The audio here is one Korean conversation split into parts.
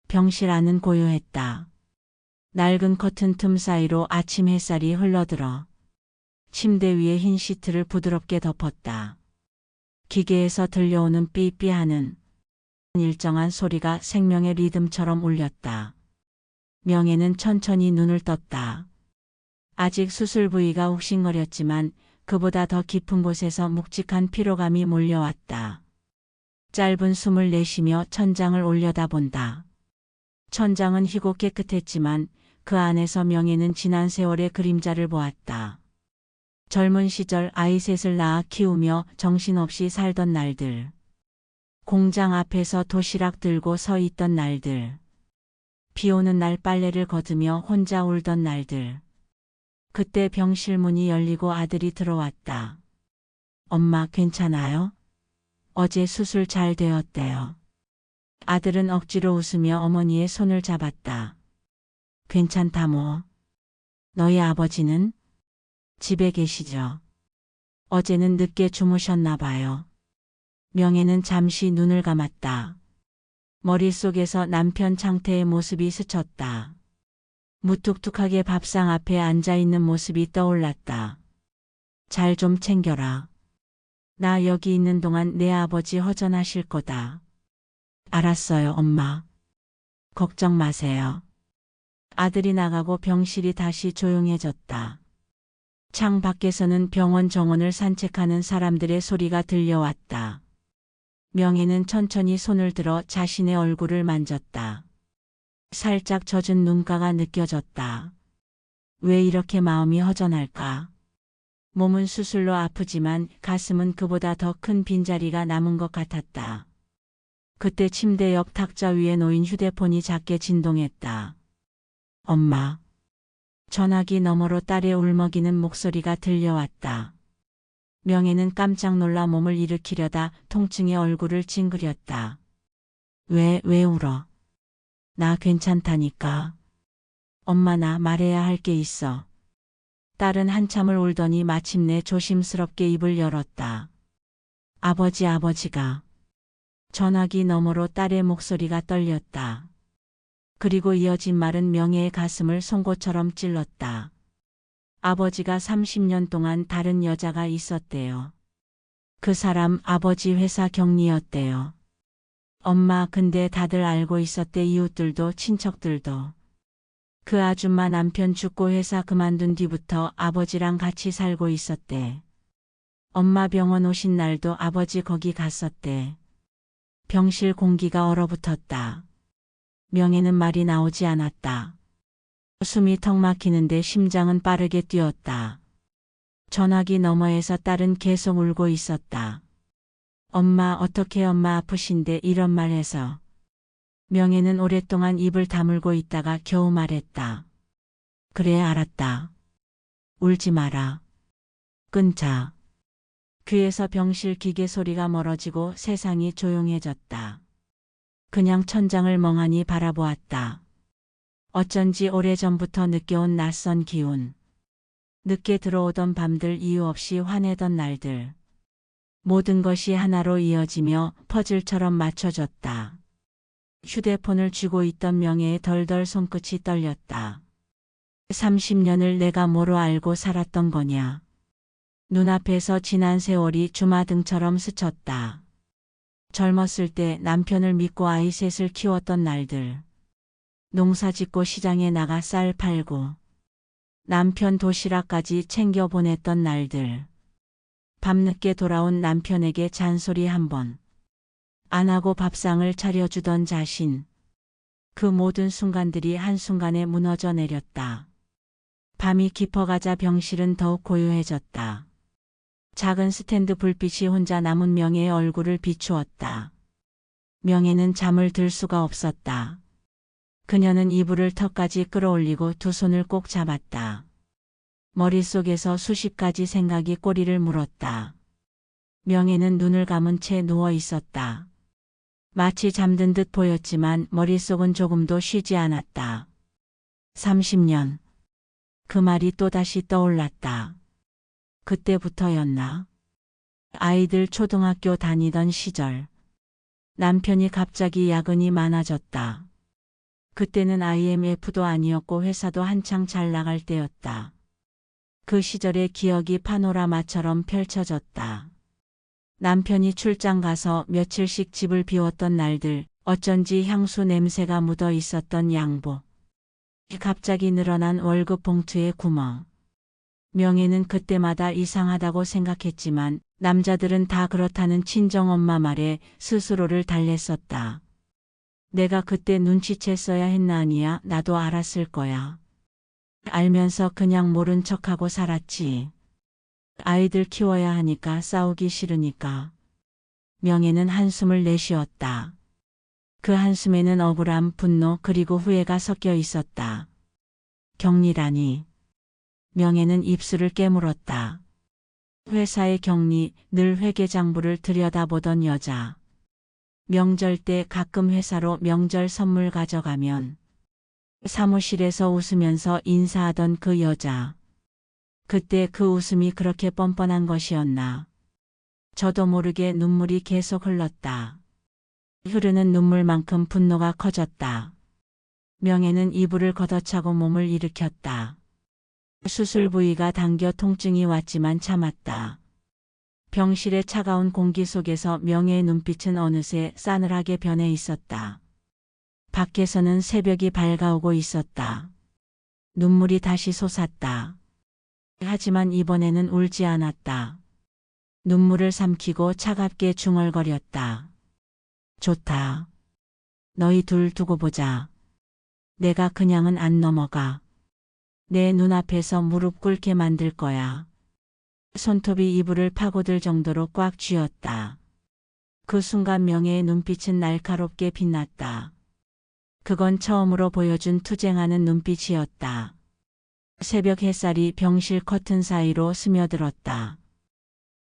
병실 안은 고요했다. 낡은 커튼 틈 사이로 아침 햇살이 흘러들어 침대 위에 흰 시트를 부드럽게 덮었다. 기계에서 들려오는 삐삐하는 일정한 소리가 생명의 리듬처럼 울렸다. 명예는 천천히 눈을 떴다. 아직 수술 부위가 욱신거렸지만 그보다 더 깊은 곳에서 묵직한 피로감이 몰려왔다. 짧은 숨을 내쉬며 천장을 올려다본다. 천장은 희고 깨끗했지만 그 안에서 명예는 지난 세월의 그림자를 보았다. 젊은 시절 아이 셋을 낳아 키우며 정신없이 살던 날들. 공장 앞에서 도시락 들고 서 있던 날들. 비 오는 날 빨래를 걷으며 혼자 울던 날들. 그때 병실 문이 열리고 아들이 들어왔다. 엄마 괜찮아요? 어제 수술 잘 되었대요. 아들은 억지로 웃으며 어머니의 손을 잡았다. 괜찮다 뭐. 너희 아버지는? 집에 계시죠? 어제는 늦게 주무셨나 봐요. 명예는 잠시 눈을 감았다. 머릿속에서 남편 창태의 모습이 스쳤다. 무뚝뚝하게 밥상 앞에 앉아있는 모습이 떠올랐다. 잘 좀 챙겨라. 나 여기 있는 동안 내 아버지 허전하실 거다. 알았어요, 엄마. 걱정 마세요. 아들이 나가고 병실이 다시 조용해졌다. 창 밖에서는 병원 정원을 산책하는 사람들의 소리가 들려왔다. 명예는 천천히 손을 들어 자신의 얼굴을 만졌다. 살짝 젖은 눈가가 느껴졌다. 왜 이렇게 마음이 허전할까? 몸은 수술로 아프지만 가슴은 그보다 더 큰 빈자리가 남은 것 같았다. 그때 침대 옆 탁자 위에 놓인 휴대폰이 작게 진동했다. 엄마. 전화기 너머로 딸의 울먹이는 목소리가 들려왔다. 명예는 깜짝 놀라 몸을 일으키려다 통증에 얼굴을 찡그렸다. 왜 울어? 나 괜찮다니까. 엄마 나 말해야 할 게 있어. 딸은 한참을 울더니 마침내 조심스럽게 입을 열었다. 아버지가. 전화기 너머로 딸의 목소리가 떨렸다. 그리고 이어진 말은 명예의 가슴을 송곳처럼 찔렀다. 아버지가 30년 동안 다른 여자가 있었대요. 그 사람 아버지 회사 경리였대요. 엄마 근데 다들 알고 있었대. 이웃들도 친척들도. 그 아줌마 남편 죽고 회사 그만둔 뒤부터 아버지랑 같이 살고 있었대. 엄마 병원 오신 날도 아버지 거기 갔었대. 병실 공기가 얼어붙었다. 명예는 말이 나오지 않았다. 숨이 턱 막히는데 심장은 빠르게 뛰었다. 전화기 너머에서 딸은 계속 울고 있었다. 엄마 어떻게 엄마 아프신데 이런 말 해서. 명예는 오랫동안 입을 다물고 있다가 겨우 말했다. 그래 알았다. 울지 마라. 끊자. 귀에서 병실 기계 소리가 멀어지고 세상이 조용해졌다. 그냥 천장을 멍하니 바라보았다. 어쩐지 오래전부터 느껴온 낯선 기운. 늦게 들어오던 밤들 이유 없이 화내던 날들. 모든 것이 하나로 이어지며 퍼즐처럼 맞춰졌다. 휴대폰을 쥐고 있던 명예의 덜덜 손끝이 떨렸다. 30년을 내가 뭐로 알고 살았던 거냐. 눈앞에서 지난 세월이 주마등처럼 스쳤다. 젊었을 때 남편을 믿고 아이 셋을 키웠던 날들. 농사 짓고 시장에 나가 쌀 팔고 남편 도시락까지 챙겨 보냈던 날들. 밤늦게 돌아온 남편에게 잔소리 한 번 안 하고 밥상을 차려주던 자신. 그 모든 순간들이 한순간에 무너져 내렸다. 밤이 깊어가자 병실은 더욱 고요해졌다. 작은 스탠드 불빛이 혼자 남은 명예의 얼굴을 비추었다. 명예는 잠을 들 수가 없었다. 그녀는 이불을 턱까지 끌어올리고 두 손을 꼭 잡았다. 머릿속에서 수십 가지 생각이 꼬리를 물었다. 명예는 눈을 감은 채 누워 있었다. 마치 잠든 듯 보였지만 머릿속은 조금도 쉬지 않았다. 30년. 그 말이 또다시 떠올랐다. 그때부터였나? 아이들 초등학교 다니던 시절. 남편이 갑자기 야근이 많아졌다. 그때는 IMF도 아니었고 회사도 한창 잘 나갈 때였다. 그 시절의 기억이 파노라마처럼 펼쳐졌다. 남편이 출장 가서 며칠씩 집을 비웠던 날들, 어쩐지 향수 냄새가 묻어 있었던 양복. 갑자기 늘어난 월급 봉투의 구멍. 명혜는 그때마다 이상하다고 생각했지만 남자들은 다 그렇다는 친정엄마 말에 스스로를 달랬었다. 내가 그때 눈치챘어야 했나 아니야. 나도 알았을 거야. 알면서 그냥 모른 척하고 살았지. 아이들 키워야 하니까 싸우기 싫으니까. 명혜는 한숨을 내쉬었다. 그 한숨에는 억울함, 분노 그리고 후회가 섞여 있었다. 격리라니. 명혜는 입술을 깨물었다. 회사의 격리, 늘 회계장부를 들여다보던 여자. 명절 때 가끔 회사로 명절 선물 가져가면 사무실에서 웃으면서 인사하던 그 여자. 그때 그 웃음이 그렇게 뻔뻔한 것이었나. 저도 모르게 눈물이 계속 흘렀다. 흐르는 눈물만큼 분노가 커졌다. 명혜는 이불을 걷어차고 몸을 일으켰다. 수술 부위가 당겨 통증이 왔지만 참았다. 병실의 차가운 공기 속에서 명혜의 눈빛은 어느새 싸늘하게 변해 있었다. 밖에서는 새벽이 밝아오고 있었다. 눈물이 다시 솟았다. 하지만 이번에는 울지 않았다. 눈물을 삼키고 차갑게 중얼거렸다. 좋다. 너희 둘 두고 보자. 내가 그냥은 안 넘어가. 내 눈앞에서 무릎 꿇게 만들 거야. 손톱이 이불을 파고들 정도로 꽉 쥐었다. 그 순간 명혜의 눈빛은 날카롭게 빛났다. 그건 처음으로 보여준 투쟁하는 눈빛이었다. 새벽 햇살이 병실 커튼 사이로 스며들었다.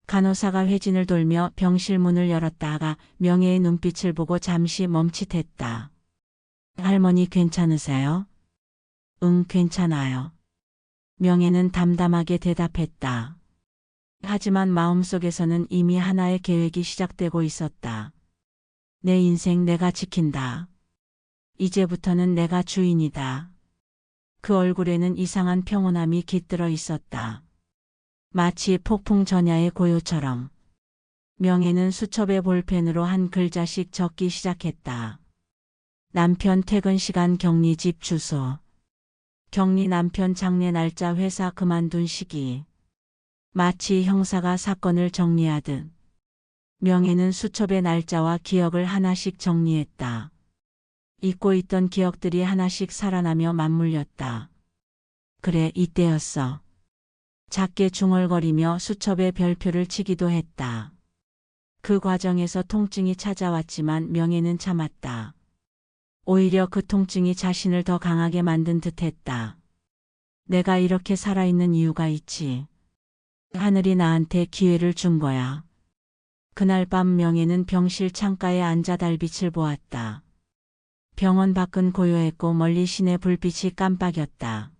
간호사가 회진을 돌며 병실 문을 열었다가 명혜의 눈빛을 보고 잠시 멈칫했다. 할머니 괜찮으세요? 응, 괜찮아요. 명혜는 담담하게 대답했다. 하지만 마음속에서는 이미 하나의 계획이 시작되고 있었다. 내 인생 내가 지킨다. 이제부터는 내가 주인이다. 그 얼굴에는 이상한 평온함이 깃들어 있었다. 마치 폭풍 전야의 고요처럼. 명혜는 수첩에 볼펜으로 한 글자씩 적기 시작했다. 남편 퇴근 시간 격리 집 주소. 격리 남편 장례 날짜 회사 그만둔 시기. 마치 형사가 사건을 정리하듯. 명혜는 수첩의 날짜와 기억을 하나씩 정리했다. 잊고 있던 기억들이 하나씩 살아나며 맞물렸다. 그래, 이때였어. 작게 중얼거리며 수첩에 별표를 치기도 했다. 그 과정에서 통증이 찾아왔지만 명혜는 참았다. 오히려 그 통증이 자신을 더 강하게 만든 듯했다. 내가 이렇게 살아있는 이유가 있지. 하늘이 나한테 기회를 준 거야. 그날 밤 명혜는 병실 창가에 앉아 달빛을 보았다. 병원 밖은 고요했고 멀리 시내 불빛이 깜빡였다.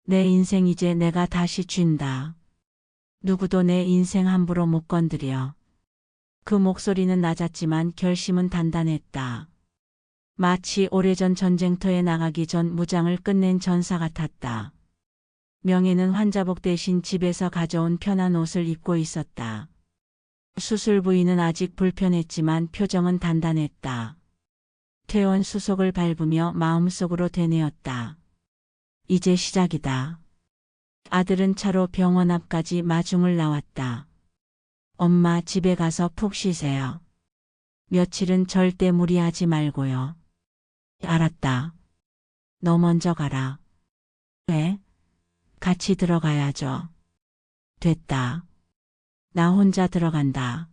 내 인생 이제 내가 다시 쥔다. 누구도 내 인생 함부로 못 건드려. 그 목소리는 낮았지만 결심은 단단했다. 마치 오래전 전쟁터에 나가기 전 무장을 끝낸 전사 같았다. 명혜는 환자복 대신 집에서 가져온 편한 옷을 입고 있었다. 수술 부위는 아직 불편했지만 표정은 단단했다. 퇴원 수속을 밟으며 마음속으로 되뇌었다. 이제 시작이다. 아들은 차로 병원 앞까지 마중을 나왔다. 엄마 집에 가서 푹 쉬세요. 며칠은 절대 무리하지 말고요. 알았다. 너 먼저 가라. 왜? 같이 들어가야죠. 됐다. 나 혼자 들어간다.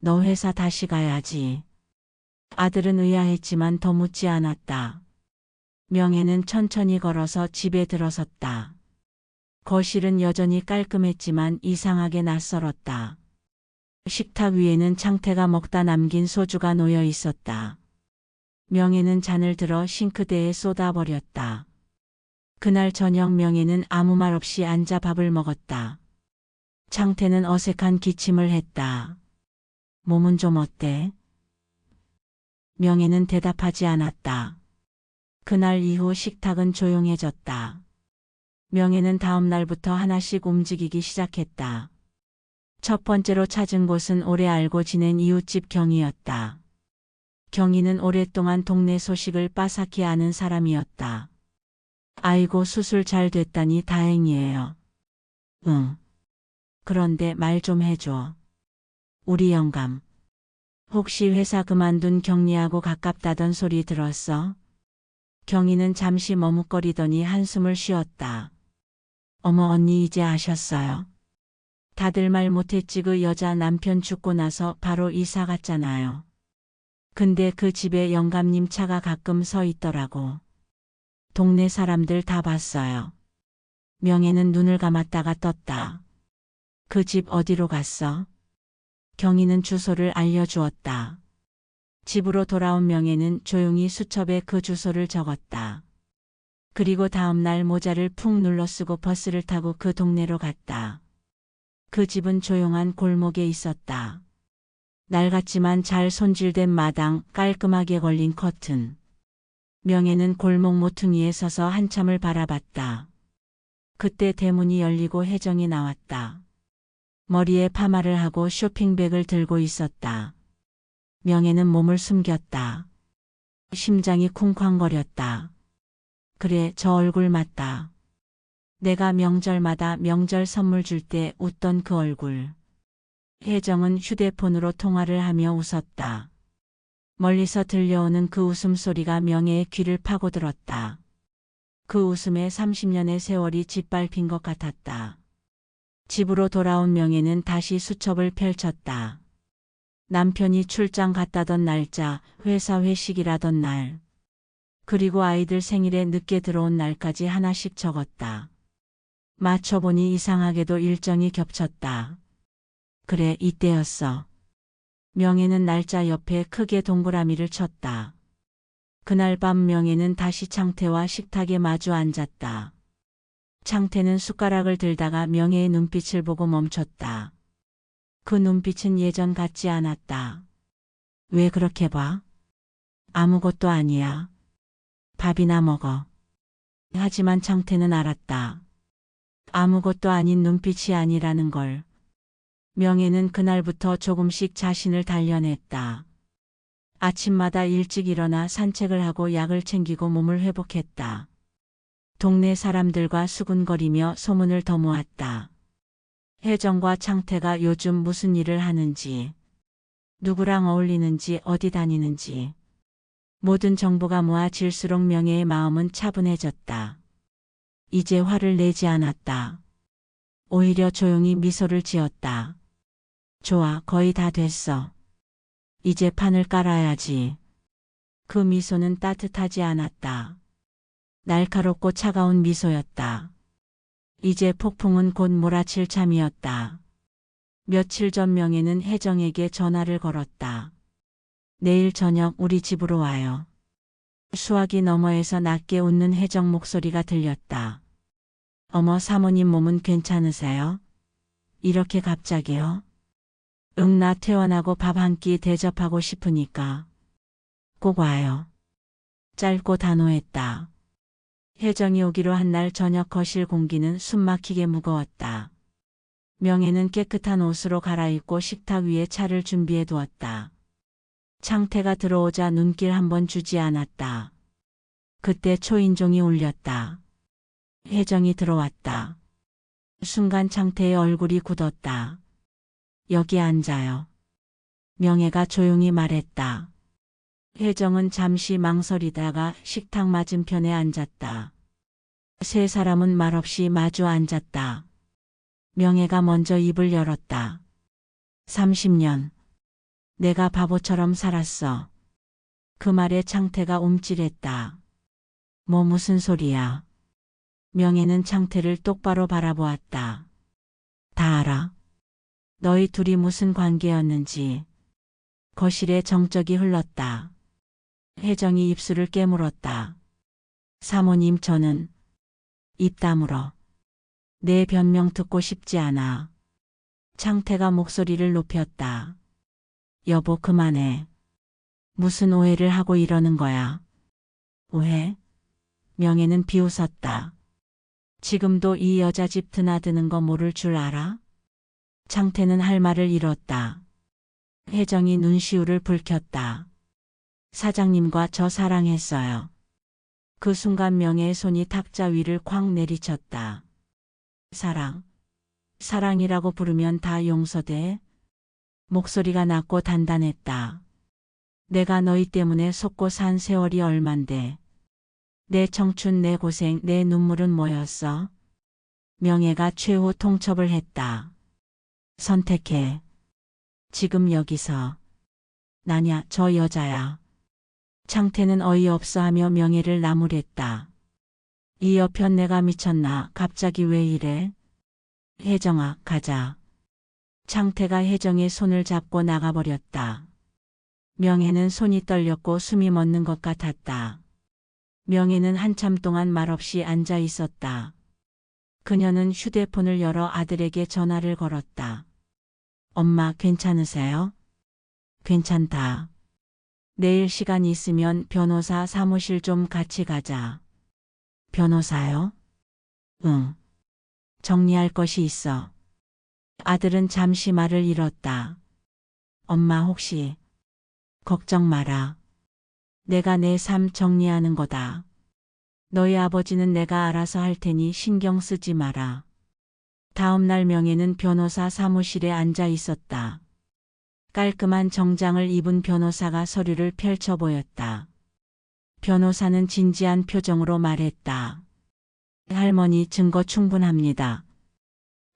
너 회사 다시 가야지. 아들은 의아했지만 더 묻지 않았다. 명혜는 천천히 걸어서 집에 들어섰다. 거실은 여전히 깔끔했지만 이상하게 낯설었다. 식탁 위에는 창태가 먹다 남긴 소주가 놓여 있었다. 명혜는 잔을 들어 싱크대에 쏟아버렸다. 그날 저녁 명혜는 아무 말 없이 앉아 밥을 먹었다. 창태는 어색한 기침을 했다. 몸은 좀 어때? 명혜는 대답하지 않았다. 그날 이후 식탁은 조용해졌다. 명혜는 다음 날부터 하나씩 움직이기 시작했다. 첫 번째로 찾은 곳은 오래 알고 지낸 이웃집 경이었다. 경이는 오랫동안 동네 소식을 빠삭히 아는 사람이었다. 아이고, 수술 잘 됐다니 다행이에요. 응. 그런데 말 좀 해줘. 우리 영감. 혹시 회사 그만둔 경리하고 가깝다던 소리 들었어? 경이는 잠시 머뭇거리더니 한숨을 쉬었다. 어머, 언니 이제 아셨어요? 다들 말 못했지. 그 여자 남편 죽고 나서 바로 이사 갔잖아요. 근데 그 집에 영감님 차가 가끔 서 있더라고. 동네 사람들 다 봤어요. 명혜는 눈을 감았다가 떴다. 그 집 어디로 갔어? 경이는 주소를 알려주었다. 집으로 돌아온 명혜는 조용히 수첩에 그 주소를 적었다. 그리고 다음 날 모자를 푹 눌러 쓰고 버스를 타고 그 동네로 갔다. 그 집은 조용한 골목에 있었다. 낡았지만 잘 손질된 마당, 깔끔하게 걸린 커튼. 명혜는 골목 모퉁이에 서서 한참을 바라봤다. 그때 대문이 열리고 혜정이 나왔다. 머리에 파마를 하고 쇼핑백을 들고 있었다. 명혜는 몸을 숨겼다. 심장이 쿵쾅거렸다. 그래, 저 얼굴 맞다. 내가 명절마다 명절 선물 줄 때 웃던 그 얼굴. 혜정은 휴대폰으로 통화를 하며 웃었다. 멀리서 들려오는 그 웃음소리가 명혜의 귀를 파고들었다. 그 웃음에 30년의 세월이 짓밟힌 것 같았다. 집으로 돌아온 명혜는 다시 수첩을 펼쳤다. 남편이 출장 갔다던 날짜, 회사 회식이라던 날, 그리고 아이들 생일에 늦게 들어온 날까지 하나씩 적었다. 맞춰보니 이상하게도 일정이 겹쳤다. 그래, 이때였어. 명혜는 날짜 옆에 크게 동그라미를 쳤다. 그날 밤 명혜는 다시 창태와 식탁에 마주 앉았다. 창태는 숟가락을 들다가 명혜의 눈빛을 보고 멈췄다. 그 눈빛은 예전 같지 않았다. 왜 그렇게 봐? 아무것도 아니야. 밥이나 먹어. 하지만 창태는 알았다. 아무것도 아닌 눈빛이 아니라는 걸. 명혜는 그날부터 조금씩 자신을 단련했다. 아침마다 일찍 일어나 산책을 하고 약을 챙기고 몸을 회복했다. 동네 사람들과 수군거리며 소문을 더 모았다. 혜정과 창태가 요즘 무슨 일을 하는지, 누구랑 어울리는지, 어디 다니는지. 모든 정보가 모아질수록 명혜의 마음은 차분해졌다. 이제 화를 내지 않았다. 오히려 조용히 미소를 지었다. 좋아, 거의 다 됐어. 이제 판을 깔아야지. 그 미소는 따뜻하지 않았다. 날카롭고 차가운 미소였다. 이제 폭풍은 곧 몰아칠 참이었다. 며칠 전 명혜는 혜정에게 전화를 걸었다. 내일 저녁 우리 집으로 와요. 수화기 너머에서 낮게 웃는 혜정 목소리가 들렸다. 어머, 사모님 몸은 괜찮으세요? 이렇게 갑자기요? 응, 나 퇴원하고 밥 한 끼 대접하고 싶으니까. 꼭 와요. 짧고 단호했다. 혜정이 오기로 한 날 저녁 거실 공기는 숨막히게 무거웠다. 명혜는 깨끗한 옷으로 갈아입고 식탁 위에 차를 준비해 두었다. 창태가 들어오자 눈길 한번 주지 않았다. 그때 초인종이 울렸다. 혜정이 들어왔다. 순간 창태의 얼굴이 굳었다. 여기 앉아요. 명혜가 조용히 말했다. 혜정은 잠시 망설이다가 식탁 맞은편에 앉았다. 세 사람은 말없이 마주 앉았다. 명혜가 먼저 입을 열었다. 30년. 내가 바보처럼 살았어. 그 말에 창태가 움찔했다. 뭐 무슨 소리야. 명혜는 창태를 똑바로 바라보았다. 다 알아. 너희 둘이 무슨 관계였는지. 거실에 정적이 흘렀다. 혜정이 입술을 깨물었다. 사모님, 저는. 입 다물어. 내 변명 듣고 싶지 않아. 창태가 목소리를 높였다. 여보, 그만해. 무슨 오해를 하고 이러는 거야. 오해? 명예는 비웃었다. 지금도 이 여자 집 드나드는 거 모를 줄 알아? 창태는 할 말을 잃었다. 혜정이 눈시울을 붉혔다. 사장님과 저 사랑했어요. 그 순간 명예의 손이 탁자 위를 쾅 내리쳤다. 사랑. 사랑이라고 부르면 다 용서돼? 목소리가 낮고 단단했다. 내가 너희 때문에 속고 산 세월이 얼만데. 내 청춘, 내 고생, 내 눈물은 뭐였어? 명예가 최후 통첩을 했다. 선택해. 지금 여기서. 나냐, 저 여자야. 창태는 어이없어 하며 명예를 나무랬다. 이 여편 내가 미쳤나? 갑자기 왜 이래? 혜정아, 가자. 창태가 혜정의 손을 잡고 나가버렸다. 명예는 손이 떨렸고 숨이 멎는 것 같았다. 명예는 한참 동안 말없이 앉아 있었다. 그녀는 휴대폰을 열어 아들에게 전화를 걸었다. 엄마, 괜찮으세요? 괜찮다. 내일 시간 있으면 변호사 사무실 좀 같이 가자. 변호사요? 응. 정리할 것이 있어. 아들은 잠시 말을 잃었다. 엄마 혹시. 걱정 마라. 내가 내 삶 정리하는 거다. 너희 아버지는 내가 알아서 할 테니 신경 쓰지 마라. 다음 날 명예는 변호사 사무실에 앉아 있었다. 깔끔한 정장을 입은 변호사가 서류를 펼쳐 보였다. 변호사는 진지한 표정으로 말했다. 할머니, 증거 충분합니다.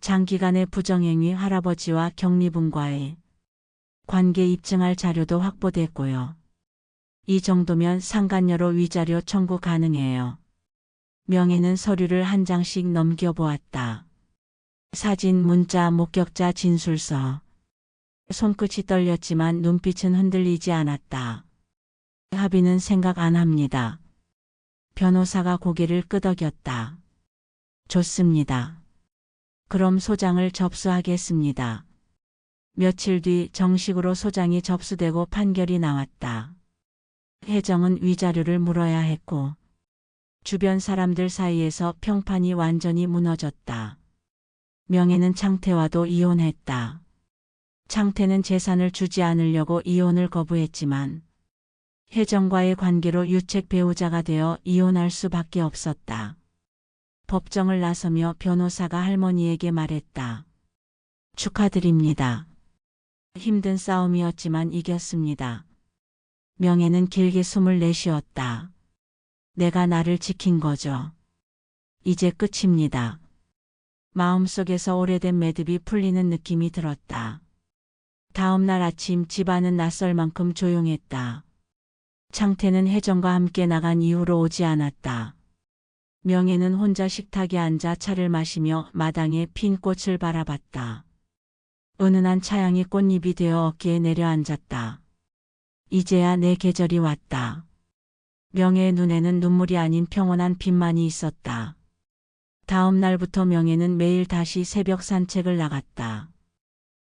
장기간의 부정행위, 할아버지와 격리분과의 관계 입증할 자료도 확보됐고요. 이 정도면 상간녀로 위자료 청구 가능해요. 명예는 서류를 한 장씩 넘겨보았다. 사진, 문자, 목격자 진술서. 손끝이 떨렸지만 눈빛은 흔들리지 않았다. 합의는 생각 안 합니다. 변호사가 고개를 끄덕였다. 좋습니다. 그럼 소장을 접수하겠습니다. 며칠 뒤 정식으로 소장이 접수되고 판결이 나왔다. 혜정은 위자료를 물어야 했고 주변 사람들 사이에서 평판이 완전히 무너졌다. 명예는 창태와도 이혼했다. 창태는 재산을 주지 않으려고 이혼을 거부했지만 혜정과의 관계로 유책 배우자가 되어 이혼할 수밖에 없었다. 법정을 나서며 변호사가 할머니에게 말했다. 축하드립니다. 힘든 싸움이었지만 이겼습니다. 명예는 길게 숨을 내쉬었다. 내가 나를 지킨 거죠. 이제 끝입니다. 마음속에서 오래된 매듭이 풀리는 느낌이 들었다. 다음 날 아침 집안은 낯설 만큼 조용했다. 창태는 혜정과 함께 나간 이후로 오지 않았다. 명예는 혼자 식탁에 앉아 차를 마시며 마당에 핀 꽃을 바라봤다. 은은한 차향이 꽃잎이 되어 어깨에 내려앉았다. 이제야 내 계절이 왔다. 명예의 눈에는 눈물이 아닌 평온한 빛만이 있었다. 다음 날부터 명예는 매일 다시 새벽 산책을 나갔다.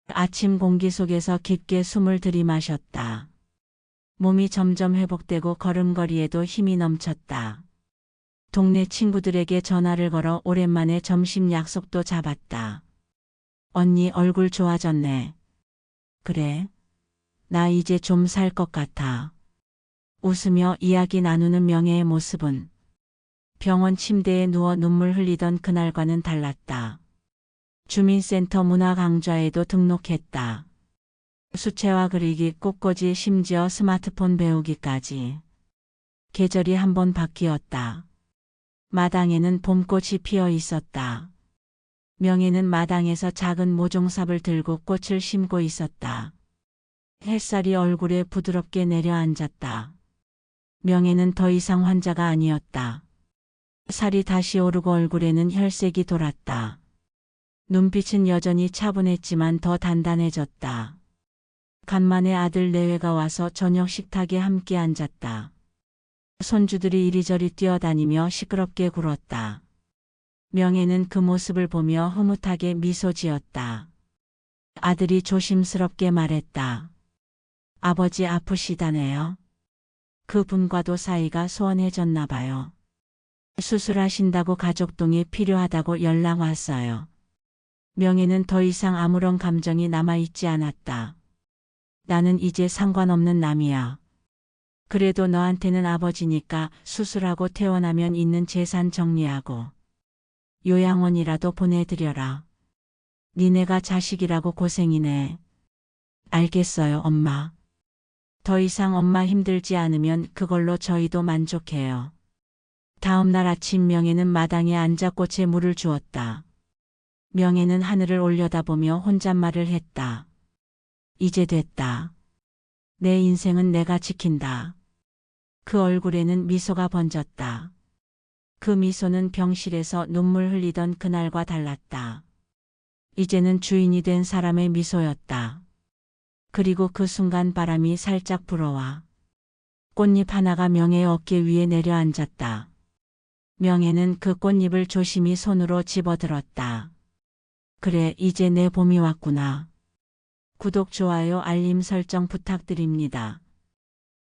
아침 공기 속에서 깊게 숨을 들이마셨다. 몸이 점점 회복되고 걸음걸이에도 힘이 넘쳤다. 동네 친구들에게 전화를 걸어 오랜만에 점심 약속도 잡았다. 언니 얼굴 좋아졌네. 그래? 나 이제 좀 살 것 같아. 웃으며 이야기 나누는 명예의 모습은 병원 침대에 누워 눈물 흘리던 그날과는 달랐다. 주민센터 문화강좌에도 등록했다. 수채화 그리기, 꽃꽂이, 심지어 스마트폰 배우기까지. 계절이 한번 바뀌었다. 마당에는 봄꽃이 피어 있었다. 명예는 마당에서 작은 모종삽을 들고 꽃을 심고 있었다. 햇살이 얼굴에 부드럽게 내려앉았다. 명예는 더 이상 환자가 아니었다. 살이 다시 오르고 얼굴에는 혈색이 돌았다. 눈빛은 여전히 차분했지만 더 단단해졌다. 간만에 아들 내외가 와서 저녁 식탁에 함께 앉았다. 손주들이 이리저리 뛰어다니며 시끄럽게 굴었다. 명예는 그 모습을 보며 흐뭇하게 미소 지었다. 아들이 조심스럽게 말했다. 아버지 아프시다네요. 그분과도 사이가 소원해졌나 봐요. 수술하신다고 가족동이 필요하다고 연락 왔어요. 명혜는 더 이상 아무런 감정이 남아있지 않았다. 나는 이제 상관없는 남이야. 그래도 너한테는 아버지니까 수술하고 퇴원하면 있는 재산 정리하고 요양원이라도 보내드려라. 니네가 자식이라고 고생이네. 알겠어요, 엄마. 더 이상 엄마 힘들지 않으면 그걸로 저희도 만족해요. 다음 날 아침 명혜는 마당에 앉아 꽃에 물을 주었다. 명혜는 하늘을 올려다보며 혼잣말을 했다. 이제 됐다. 내 인생은 내가 지킨다. 그 얼굴에는 미소가 번졌다. 그 미소는 병실에서 눈물 흘리던 그날과 달랐다. 이제는 주인이 된 사람의 미소였다. 그리고 그 순간 바람이 살짝 불어와 꽃잎 하나가 명혜의 어깨 위에 내려앉았다. 명혜는 그 꽃잎을 조심히 손으로 집어들었다. 그래, 이제 내 봄이 왔구나. 구독, 좋아요, 알림 설정 부탁드립니다.